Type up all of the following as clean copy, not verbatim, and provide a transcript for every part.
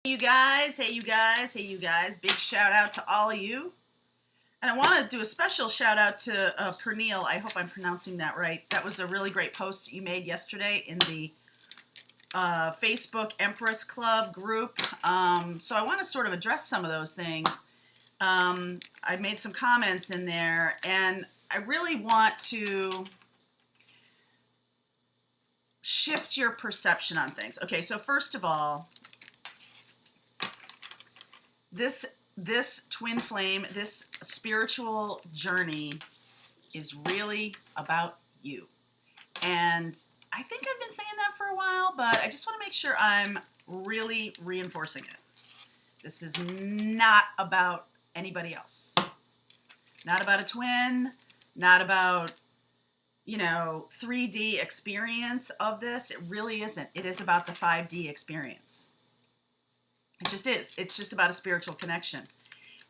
You guys, hey you guys, hey you guys, big shout out to all of you. And I want to do a special shout out to Pernille. I hope I'm pronouncing that right. That was a really great post you made yesterday in the Facebook Empress Club group. So I want to sort of address some of those things. I made some comments in there, and I really want to shift your perception on things. Okay, so first of all, this twin flame, this spiritual journey is really about you. And I think I've been saying that for a while, but I just want to make sure I'm really reinforcing it. This is not about anybody else. Not about a twin, not about, 3D experience of this. It really isn't. It is about the 5D experience. It just is. It's just about a spiritual connection.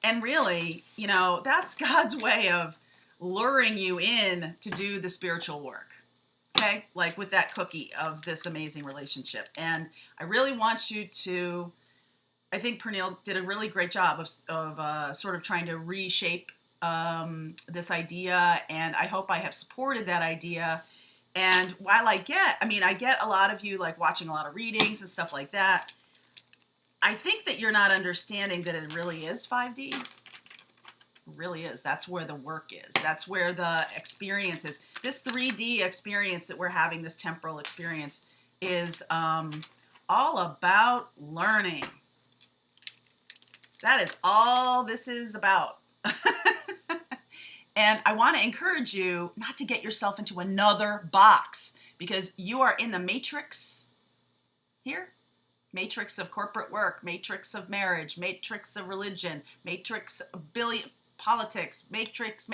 And really, that's God's way of luring you in to do the spiritual work. Okay? Like with that cookie of this amazing relationship. And I really want you to, I think Pernille did a really great job of sort of trying to reshape this idea. And I hope I have supported that idea. And while I get a lot of you like watching a lot of readings and stuff like that, I think that you're not understanding that it really is 5D. It really is. That's where the work is. That's where the experience is. This 3D experience that we're having, this temporal experience, is all about learning. That is all this is about. And I want to encourage you not to get yourself into another box, because you are in the matrix here. Matrix of corporate work, matrix of marriage, matrix of religion, matrix of politics, matrix.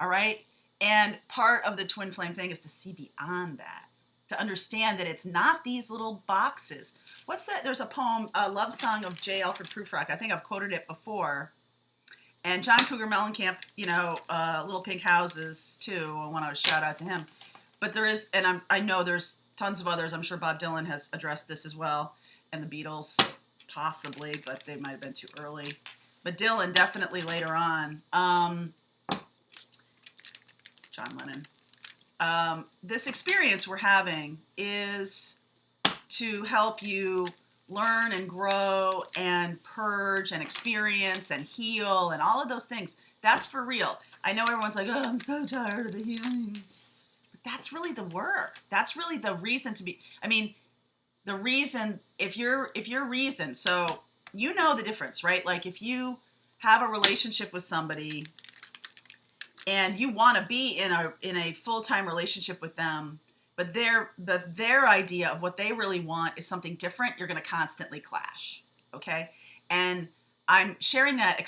All right? And part of the twin flame thing is to see beyond that, to understand that it's not these little boxes. What's that? There's a poem, a love song of J. Alfred Prufrock. I think I've quoted it before. And John Cougar Mellencamp, Little Pink Houses, too. I want to shout out to him. But there is, and I know there's tons of others. I'm sure Bob Dylan has addressed this as well, and the Beatles possibly, but they might have been too early. But Dylan definitely later on. John Lennon. This experience we're having is to help you learn and grow and purge and experience and heal and all of those things. That's for real. I know everyone's like, oh, I'm so tired of the healing. That's really the work. That's really the reason to be. The reason, if you're reason, so you know the difference, right? Like if you have a relationship with somebody and you want to be in a full-time relationship with them, but their idea of what they really want is something different, you're going to constantly clash, okay? And I'm sharing that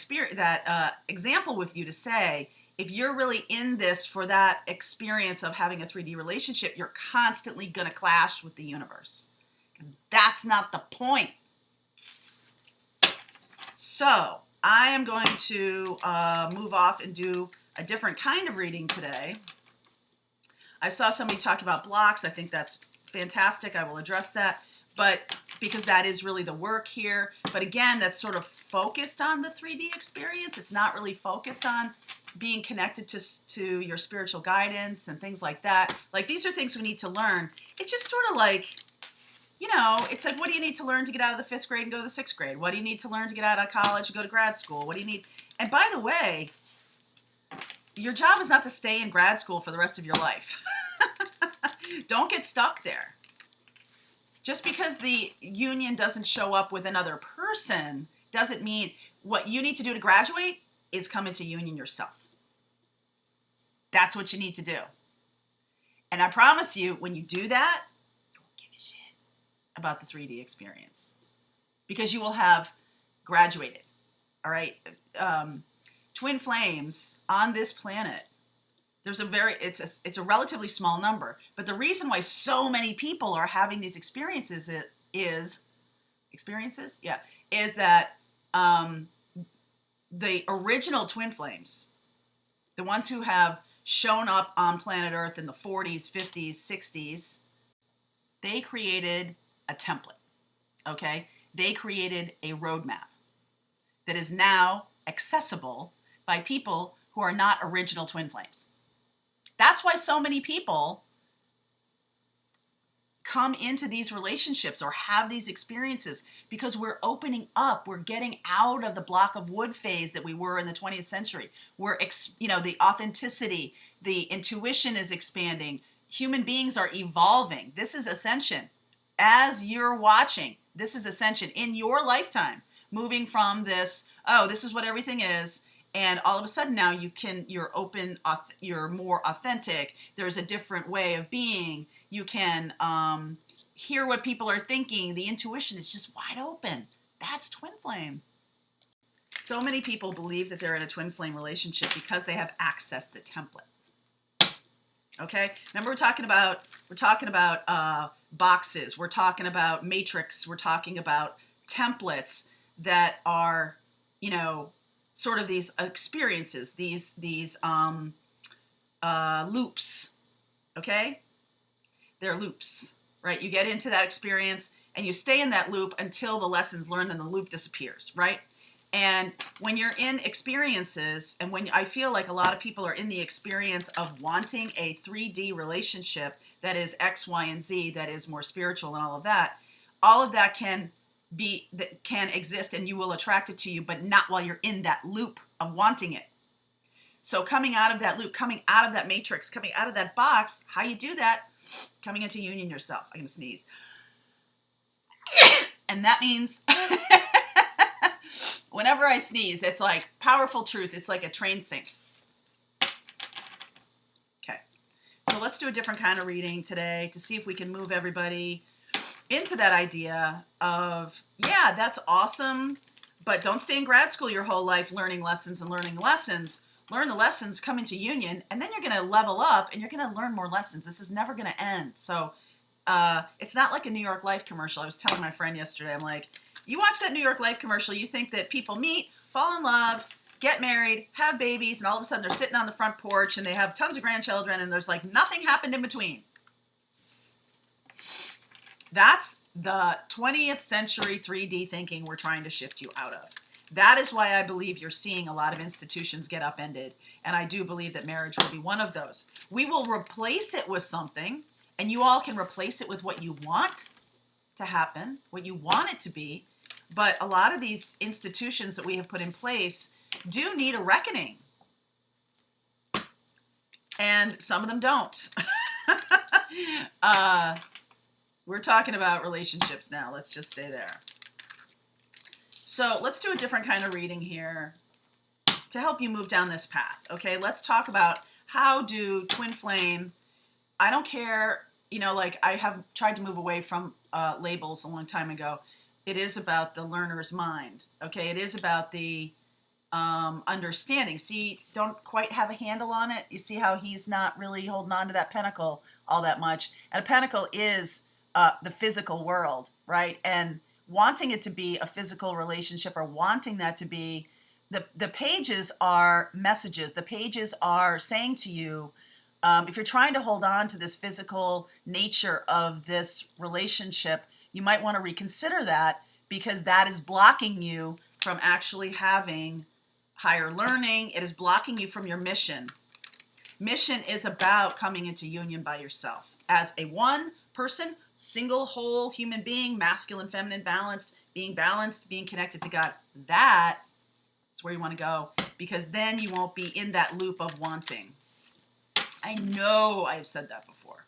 example with you to say, if you're really in this for that experience of having a 3D relationship, you're constantly going to clash with the universe. Because that's not the point. So I am going to move off and do a different kind of reading today. I saw somebody talk about blocks. I think that's fantastic. I will address that. But because that is really the work here. But again, that's sort of focused on the 3D experience. It's not really focused on being connected to your spiritual guidance and things like that. Like these are things we need to learn. It's just sort of like, it's like, what do you need to learn to get out of the 5th grade and go to the 6th grade? What do you need to learn to get out of college and go to grad school? What do you need? And by the way, your job is not to stay in grad school for the rest of your life. Don't get stuck there. Just because the union doesn't show up with another person doesn't mean what you need to do to graduate is come into union yourself. That's what you need to do. And I promise you, when you do that, you won't give a shit about the 3D experience because you will have graduated. All right? Twin flames on this planet, it's a relatively small number. But the reason why so many people are having these experiences is that the original twin flames, the ones who have shown up on planet Earth in the 40s, 50s, 60s, they created a template. okay, they created a roadmap that is now accessible by people who are not original twin flames. That's why so many people come into these relationships or have these experiences, because we're opening up. We're getting out of the block of wood phase that we were in the 20th century. We're, the authenticity, the intuition is expanding. Human beings are evolving. This is ascension. As you're watching, this is ascension in your lifetime, moving from this, oh, this is what everything is, and all of a sudden now you're open, you're more authentic. There's a different way of being. You can hear what people are thinking. The intuition is just wide open. That's twin flame. So many people believe that they're in a twin flame relationship because they have accessed the template. Okay, remember we're talking about boxes. We're talking about matrix. We're talking about templates that are, sort of these experiences, these loops. Okay, they're loops, right? You get into that experience and you stay in that loop until the lesson's learned and the loop disappears, right? And when you're in experiences, and when I feel like a lot of people are in the experience of wanting a 3D relationship that is X, Y, and Z, that is more spiritual and all of that can exist, and you will attract it to you, but not while you're in that loop of wanting it. So coming out of that loop, coming out of that matrix, coming out of that box, how you do that? Coming into union yourself. I'm going to sneeze. And that means whenever I sneeze, it's like powerful truth. It's like a train sync. Okay. So let's do a different kind of reading today to see if we can move everybody into that idea of, yeah, that's awesome, but don't stay in grad school your whole life learning lessons. Learn the lessons, come into union, and then you're going to level up and you're going to learn more lessons. This is never going to end. So it's not like a New York Life commercial. I was telling my friend yesterday, I'm like, you watch that New York Life commercial, you think that people meet, fall in love, get married, have babies, and all of a sudden they're sitting on the front porch and they have tons of grandchildren and there's like nothing happened in between. That's the 20th century 3D thinking we're trying to shift you out of. That is why I believe you're seeing a lot of institutions get upended. And I do believe that marriage will be one of those. We will replace it with something, and you all can replace it with what you want to happen, what you want it to be. But a lot of these institutions that we have put in place do need a reckoning. And some of them don't. We're talking about relationships now. Let's just stay there. So let's do a different kind of reading here to help you move down this path. Okay, let's talk about how do twin flame, I don't care, like I have tried to move away from labels a long time ago. It is about the learner's mind. Okay, it is about the understanding. See, don't quite have a handle on it. You see how he's not really holding on to that pentacle all that much. And a pentacle is the physical world, right? And wanting it to be a physical relationship, or wanting that to be, the pages are messages. The pages are saying to you, if you're trying to hold on to this physical nature of this relationship, you might want to reconsider that, because that is blocking you from actually having higher learning. It is blocking you from your mission. Mission is about coming into union by yourself as a one person, single, whole human being, masculine, feminine, balanced, being connected to God. That is where you want to go, because then you won't be in that loop of wanting. I know I've said that before.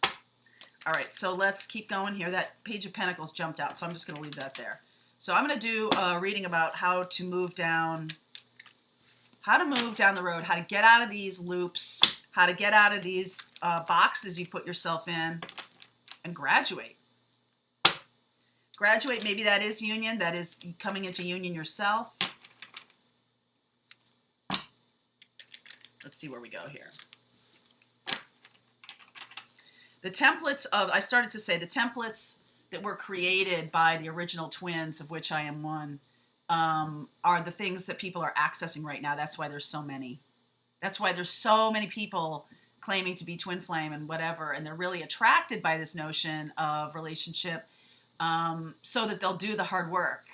All right, so let's keep going here. That page of pentacles jumped out, so I'm just going to leave that there. So I'm going to do a reading about how to move down the road, how to get out of these loops, how to get out of these boxes you put yourself in, and graduate. Graduate, maybe that is union, that is coming into union yourself. Let's see where we go here. The templates I started to say, the templates that were created by the original twins, of which I am one, are the things that people are accessing right now. That's why there's so many. That's why there's so many people claiming to be twin flame and whatever, and they're really attracted by this notion of relationship. so that they'll do the hard work.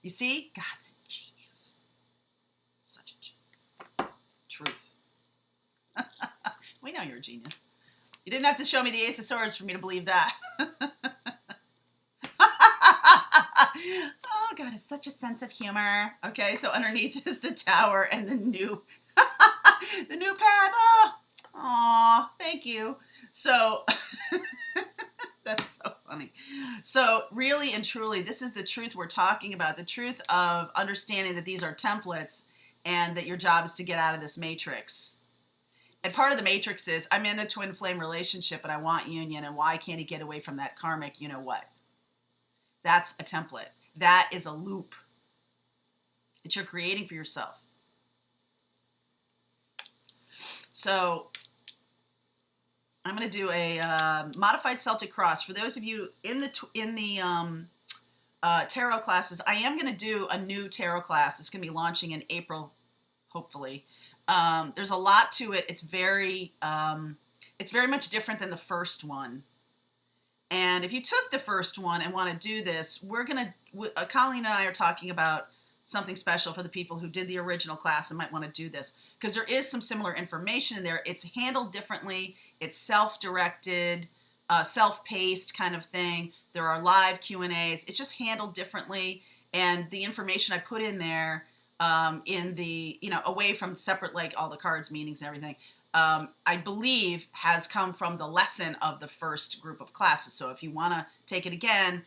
You see? God's a genius. Such a genius. Truth. We know you're a genius. You didn't have to show me the Ace of Swords for me to believe that. Oh, God, it's such a sense of humor. Okay, so underneath is the Tower and the new, the new path. Oh, aw, thank you. So, that's so funny. So, really and truly, this is the truth we're talking about. The truth of understanding that these are templates and that your job is to get out of this matrix. And part of the matrix is, I'm in a twin flame relationship and I want union, and why can't he get away from that karmic you know what? That's a template. That is a loop that you're creating for yourself. So I'm going to do a modified Celtic cross. For those of you in the tarot classes, I am going to do a new tarot class. It's going to be launching in April, hopefully. There's a lot to it. It's very much different than the first one. And if you took the first one and want to do this, Colleen and I are talking about something special for the people who did the original class and might want to do this, because there is some similar information in there. It's handled differently. It's self-directed, self-paced kind of thing. There are live Q&As. It's just handled differently. And the information I put in there, away from separate, like all the cards, meanings and everything, I believe has come from the lesson of the first group of classes. So if you want to take it again,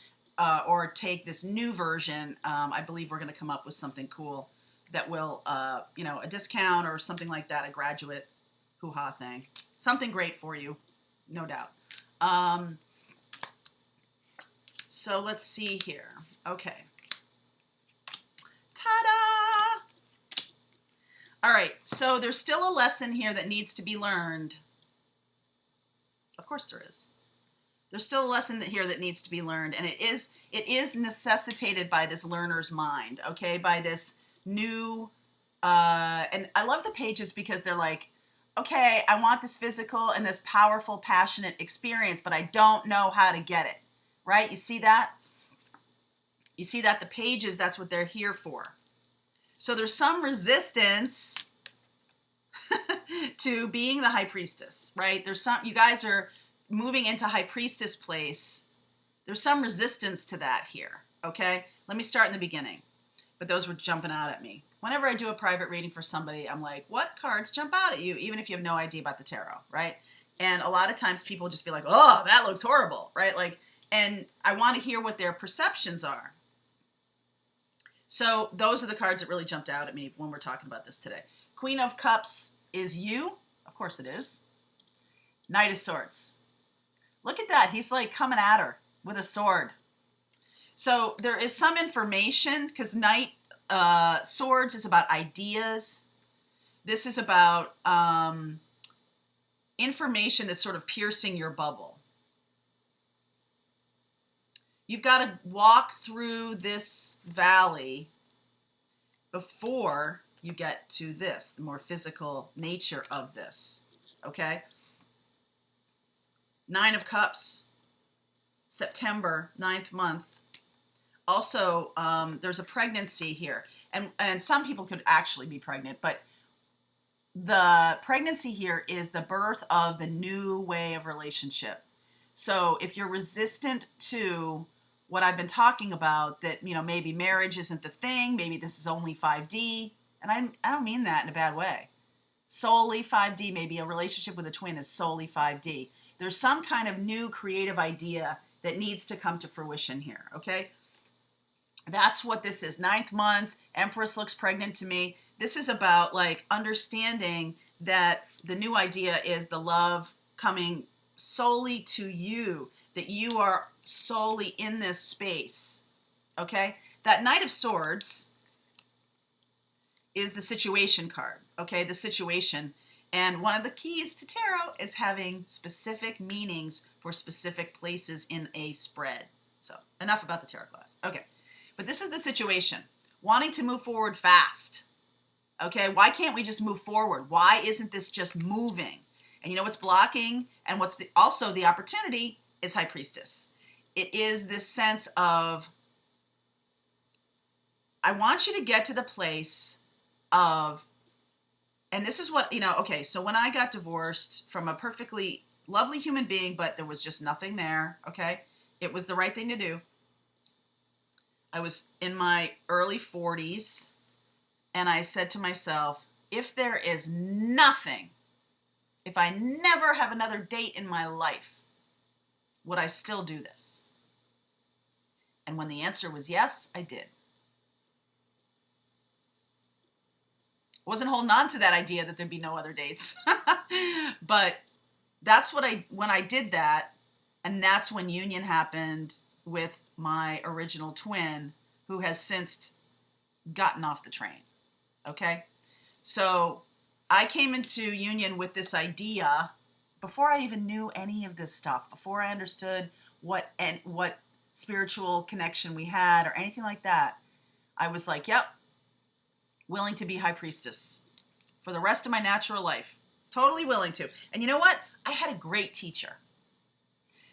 or take this new version, I believe we're going to come up with something cool that will, a discount or something like that, a graduate hoo-ha thing. Something great for you, no doubt. So let's see here. Okay. Ta-da! All right, so there's still a lesson here that needs to be learned. Of course there is. There's still a lesson here that needs to be learned, and it is necessitated by this learner's mind, okay, by this new, and I love the pages because they're like, okay, I want this physical and this powerful, passionate experience, but I don't know how to get it, right? You see that? You see that? The pages, that's what they're here for. So there's some resistance to being the high priestess, right? You guys are moving into high priestess place. There's some resistance to that here, okay? Let me start in the beginning. But those were jumping out at me. Whenever I do a private reading for somebody, I'm like, what cards jump out at you? Even if you have no idea about the tarot, right? And a lot of times people just be like, oh, that looks horrible, right? And I want to hear what their perceptions are. So those are the cards that really jumped out at me when we're talking about this today. Queen of Cups is you. Of course it is. Knight of Swords. Look at that. He's like coming at her with a sword. So there is some information, because Knight Swords is about ideas. This is about information that's sort of piercing your bubble. You've got to walk through this valley before you get to this, the more physical nature of this, okay? Nine of Cups, September, 9th month. Also, there's a pregnancy here. And some people could actually be pregnant, but the pregnancy here is the birth of the new way of relationship. So if you're resistant to what I've been talking about, that, maybe marriage isn't the thing, maybe this is only 5D, and I don't mean that in a bad way. Solely 5D, maybe a relationship with a twin is solely 5D. There's some kind of new creative idea that needs to come to fruition here, okay? That's what this is. 9th month, Empress looks pregnant to me. This is about understanding that the new idea is the love coming solely to you, that you are solely in this space, okay? That Knight of Swords is the situation card, okay? The situation. And one of the keys to tarot is having specific meanings for specific places in a spread. So enough about the tarot class. Okay, but this is the situation. Wanting to move forward fast, okay? Why can't we just move forward? Why isn't this just moving? And you know what's blocking, and what's also the opportunity is High Priestess. it is this sense of, I want you to get to the place of, and this is what, okay, so when I got divorced from a perfectly lovely human being, but there was just nothing there, okay? It was the right thing to do. I was in my early 40s, and I said to myself, if there is nothing, if I never have another date in my life, would I still do this? And when the answer was yes, I did. Wasn't holding on to that idea that there'd be no other dates. But that's when I did that, and that's when union happened with my original twin, who has since gotten off the train. Okay? So I came into union with this idea before I even knew any of this stuff, before I understood what spiritual connection we had or anything like that. I was like, yep, willing to be high priestess for the rest of my natural life. Totally willing to. And you know what? I had a great teacher.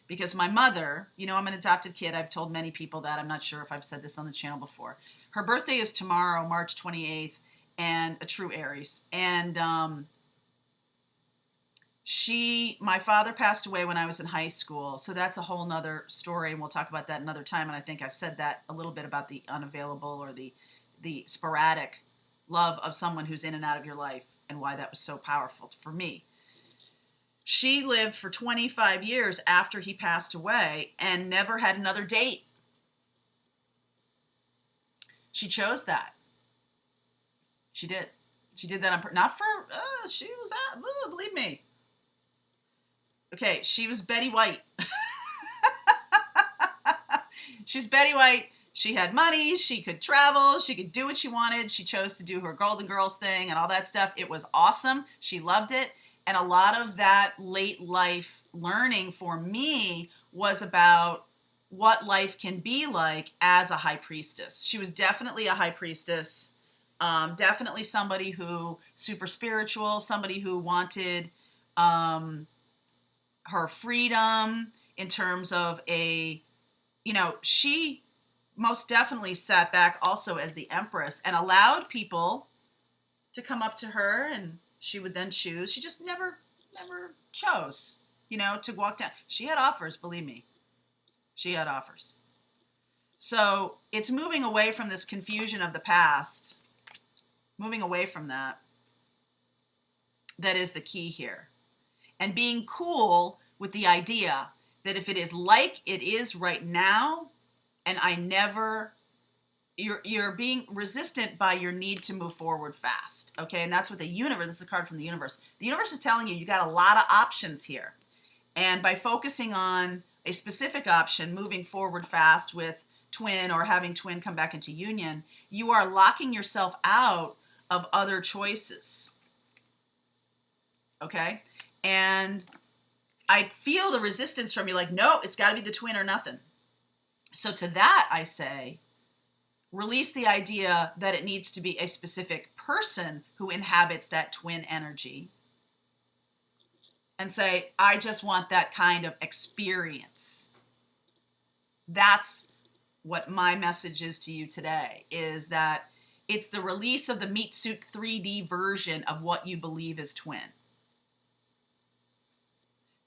Because my mother, I'm an adopted kid. I've told many people that. I'm not sure if I've said this on the channel before. Her birthday is tomorrow, March 28th, and a true Aries. And my father passed away when I was in high school. So that's a whole nother story, and we'll talk about that another time. And I think I've said that a little bit about the unavailable or the sporadic love of someone who's in and out of your life and why that was so powerful for me. She lived for 25 years after he passed away and never had another date. She chose that. She did. She did that on not for, she was, believe me. Okay, she was Betty White. She's Betty White. She had money, she could travel, she could do what she wanted. She chose to do her Golden Girls thing and all that stuff. It was awesome. She loved it. And a lot of that late life learning for me was about what life can be like as a high priestess. She was definitely a high priestess, definitely somebody who super spiritual, somebody who wanted her freedom in terms of she most definitely sat back also as the empress and allowed people to come up to her, and she would then choose. She just never chose, to walk down. She had offers, believe me. She had offers. So it's moving away from this confusion of the past, moving away from that is the key here. And being cool with the idea that if it is like it is right now, and you're being resistant by your need to move forward fast, okay? And that's what the universe, this is a card from the universe. The universe is telling you got a lot of options here. And by focusing on a specific option, moving forward fast with twin or having twin come back into union, you are locking yourself out of other choices, okay? And I feel the resistance from you, like, no, it's got to be the twin or nothing. So to that, I say, release the idea that it needs to be a specific person who inhabits that twin energy. And say, I just want that kind of experience. That's what my message is to you today, is that it's the release of the meat suit 3D version of what you believe is twin.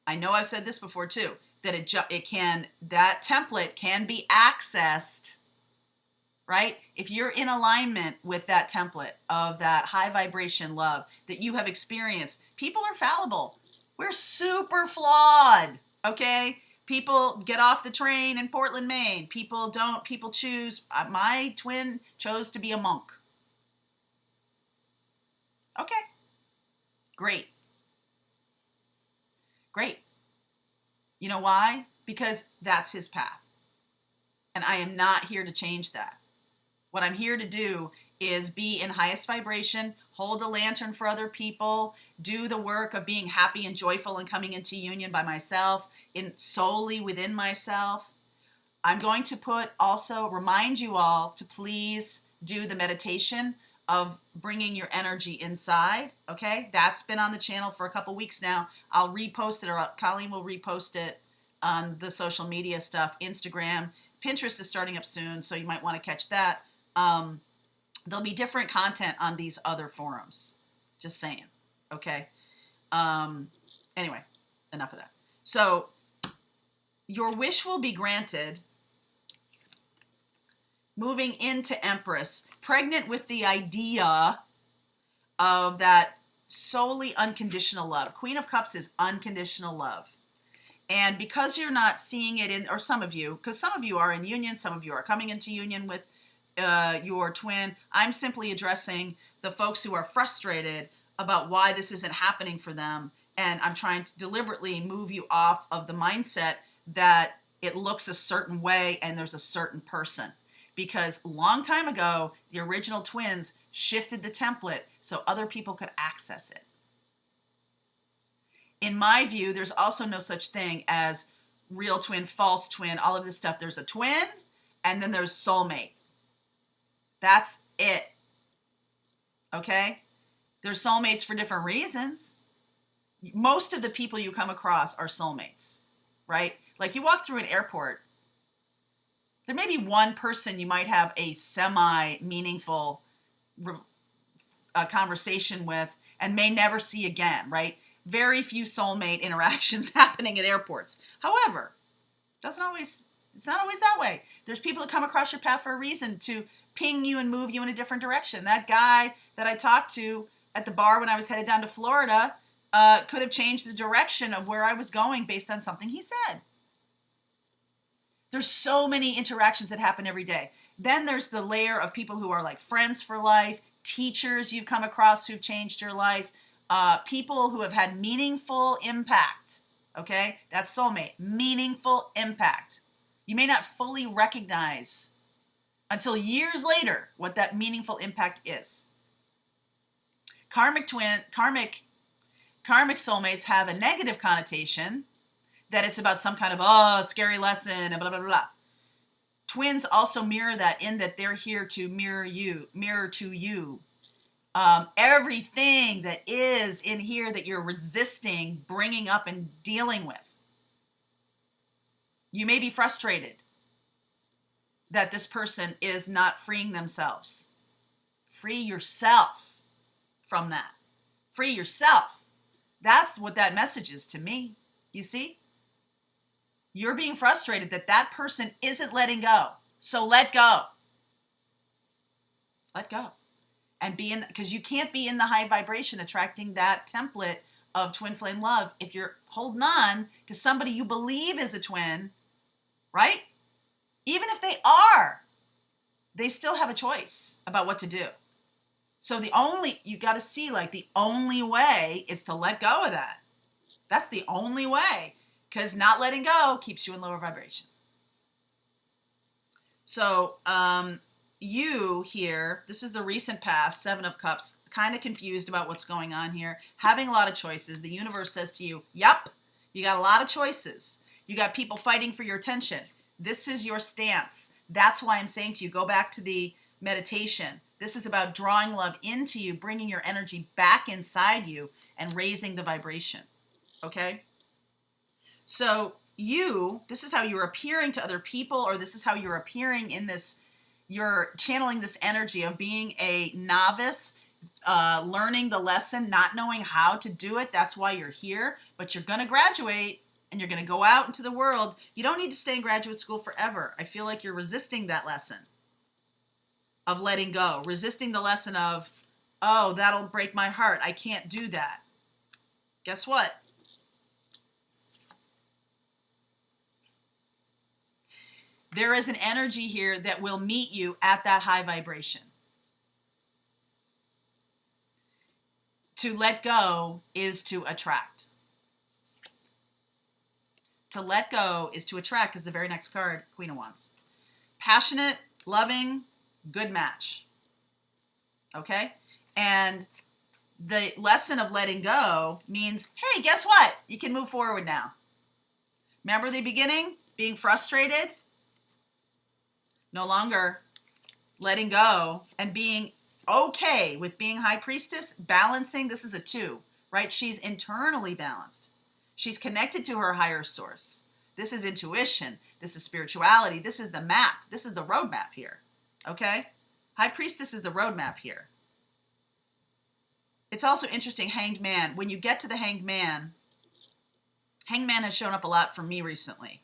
I know I've said this before too, that that template can be accessed, right? If you're in alignment with that template of that high vibration love that you have experienced, people are fallible. We're super flawed, okay? People get off the train in Portland, Maine. People choose. My twin chose to be a monk. Okay, great. Great. You know why? Because that's his path. And I am not here to change that. What I'm here to do is be in highest vibration, hold a lantern for other people, do the work of being happy and joyful and coming into union by myself, solely within myself. I'm going to remind you all to please do the meditation of bringing your energy inside, okay? That's been on the channel for a couple weeks now. I'll repost it, or Colleen will repost it on the social media stuff. Instagram, Pinterest is starting up soon, so you might want to catch that. There'll be different content on these other forums. Just saying. Okay. Anyway, enough of that. So your wish will be granted. Moving into Empress, pregnant with the idea of that solely unconditional love. Queen of Cups is unconditional love. And because you're not seeing it in, or some of you, because some of you are in union, some of you are coming into union with your twin, I'm simply addressing the folks who are frustrated about why this isn't happening for them. And I'm trying to deliberately move you off of the mindset that it looks a certain way and there's a certain person. Because a long time ago, the original twins shifted the template so other people could access it. In my view, there's also no such thing as real twin, false twin, all of this stuff. There's a twin, and then there's soulmate. That's it. Okay? There's soulmates for different reasons. Most of the people you come across are soulmates, right? Like you walk through an airport, there may be one person you might have a semi-meaningful conversation with and may never see again, right? Very few soulmate interactions happening at airports. However, it's not always that way. There's people that come across your path for a reason to ping you and move you in a different direction. That guy that I talked to at the bar when I was headed down to Florida could have changed the direction of where I was going based on something he said. There's so many interactions that happen every day. Then there's the layer of people who are like friends for life, teachers you've come across who've changed your life, people who have had meaningful impact. Okay? That's soulmate. Meaningful impact. You may not fully recognize until years later what that meaningful impact is. Karmic soulmates have a negative connotation that it's about some kind of, scary lesson, and blah, blah, blah, blah. Twins also mirror that in that they're here to mirror to you. Everything that is in here that you're resisting, bringing up and dealing with. You may be frustrated that this person is not freeing themselves. Free yourself from that. Free yourself. That's what that message is to me. You see? You're being frustrated that that person isn't letting go. So let go. Let go. And because you can't be in the high vibration attracting that template of twin flame love if you're holding on to somebody you believe is a twin, right? Even if they are, they still have a choice about what to do. So you got to see like the only way is to let go of that. That's the only way. Because not letting go keeps you in lower vibration. So you here, this is the recent past, 7 of Cups, kind of confused about what's going on here, having a lot of choices. The universe says to you, yep, you got a lot of choices. You got people fighting for your attention. This is your stance. That's why I'm saying to you, go back to the meditation. This is about drawing love into you, bringing your energy back inside you and raising the vibration. Okay? So this is how you're appearing to other people, or this is how you're appearing in this, you're channeling this energy of being a novice, learning the lesson, not knowing how to do it. That's why you're here, but you're going to graduate and you're going to go out into the world. You don't need to stay in graduate school forever. I feel like you're resisting that lesson of letting go, resisting the lesson of, oh, that'll break my heart. I can't do that. Guess what? There is an energy here that will meet you at that high vibration. To let go is to attract. To let go is to attract, is the very next card, Queen of Wands. Passionate, loving, good match. Okay? And the lesson of letting go means, hey, guess what? You can move forward now. Remember the beginning? Being frustrated? No longer letting go and being okay with being high priestess, balancing. This is a 2, right? She's internally balanced. She's connected to her higher source. This is intuition. This is spirituality. This is the map. This is the roadmap here. Okay? High Priestess is the roadmap here. It's also interesting, Hanged Man. When you get to the Hanged Man has shown up a lot for me recently.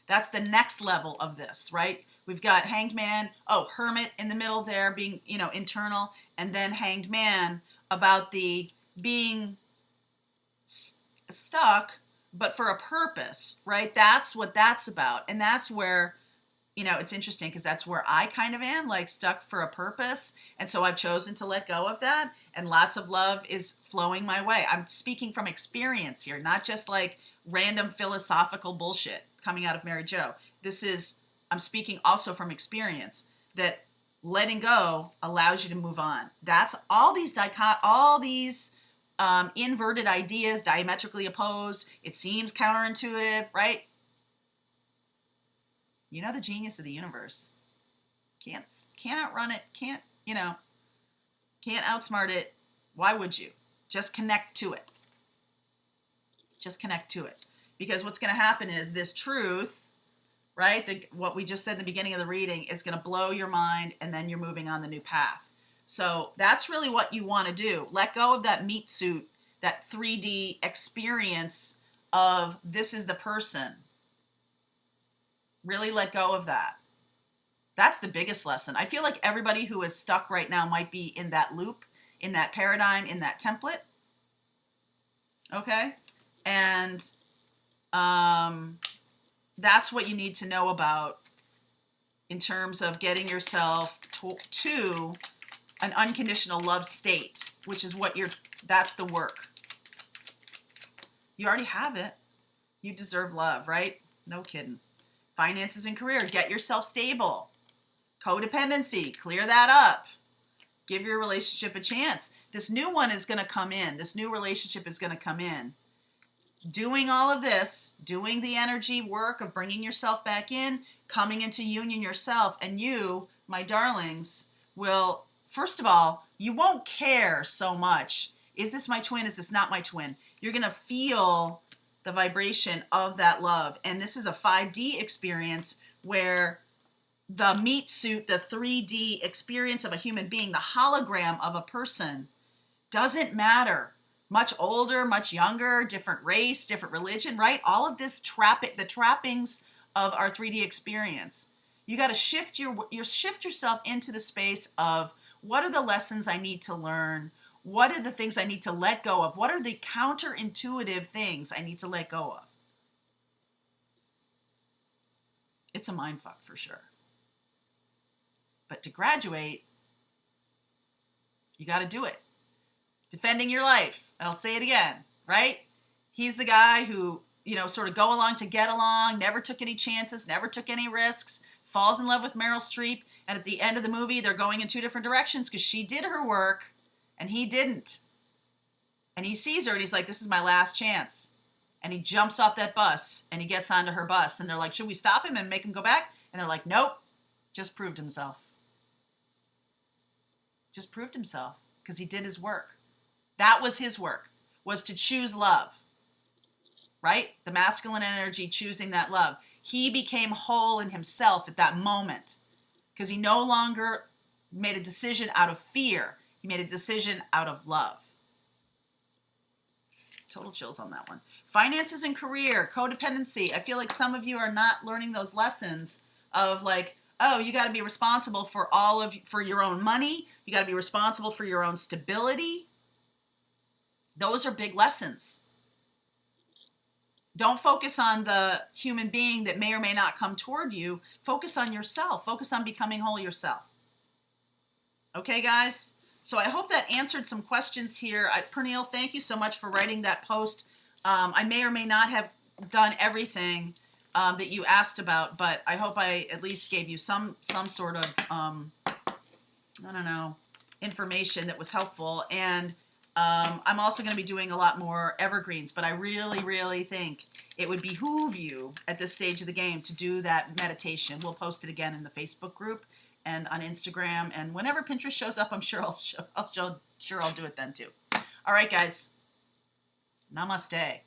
That's the next level of this, right? We've got Hanged Man, Hermit in the middle there being, internal, and then Hanged Man about the being stuck, but for a purpose, right? That's what that's about. And that's where, it's interesting because that's where I kind of am, like stuck for a purpose. And so I've chosen to let go of that. And lots of love is flowing my way. I'm speaking from experience here, not just like random philosophical bullshit coming out of Mary Jo. I'm speaking also from experience that letting go allows you to move on. That's all these inverted ideas, diametrically opposed. It seems counterintuitive, right? You know the genius of the universe. Can't outrun it. Can't outsmart it. Why would you? Just connect to it. Just connect to it. Because what's going to happen is this truth, right? What we just said in the beginning of the reading is going to blow your mind, and then you're moving on the new path. So that's really what you want to do. Let go of that meat suit, that 3D experience of this is the person. Really let go of that. That's the biggest lesson. I feel like everybody who is stuck right now might be in that loop, in that paradigm, in that template. Okay? And that's what you need to know about in terms of getting yourself to an unconditional love state, which is that's the work. You already have it. You deserve love, right? No kidding. Finances and career, get yourself stable. Codependency, clear that up. Give your relationship a chance. This new one is going to come in. This new relationship is going to come in. Doing all of this, doing the energy work of bringing yourself back in, coming into union yourself, and you, my darlings, will, first of all, you won't care so much. Is this my twin? Is this not my twin? You're going to feel the vibration of that love. And this is a 5D experience where the meat suit, the 3D experience of a human being, the hologram of a person, doesn't matter. Much older, much younger, different race, different religion, right? All of this the trappings of our 3D experience. You got to shift yourself into the space of what are the lessons I need to learn? What are the things I need to let go of? What are the counterintuitive things I need to let go of? It's a mindfuck for sure. But to graduate, you got to do it. Defending your life. And I'll say it again, right? He's the guy who, sort of go along to get along, never took any chances, never took any risks, falls in love with Meryl Streep. And at the end of the movie, they're going in two different directions because she did her work and he didn't. And he sees her and he's like, this is my last chance. And he jumps off that bus and he gets onto her bus. And they're like, should we stop him and make him go back? And they're like, nope, just proved himself. Just proved himself because he did his work. That was his work, was to choose love, right? The masculine energy choosing that love. He became whole in himself at that moment because he no longer made a decision out of fear. He made a decision out of love. Total chills on that one. Finances and career, codependency. I feel like some of you are not learning those lessons of like, oh, you got to be responsible for your own money. You got to be responsible for your own stability. Those are big lessons. Don't focus on the human being that may or may not come toward you. Focus on yourself. Focus on becoming whole yourself. Okay, guys? So I hope that answered some questions here. Pernille, thank you so much for writing that post. I may or may not have done everything that you asked about, but I hope I at least gave you some sort of, information that was helpful. And I'm also going to be doing a lot more evergreens, but I really, really think it would behoove you at this stage of the game to do that meditation. We'll post it again in the Facebook group and on Instagram, and whenever Pinterest shows up, I'm sure I'll do it then too. All right, guys. Namaste.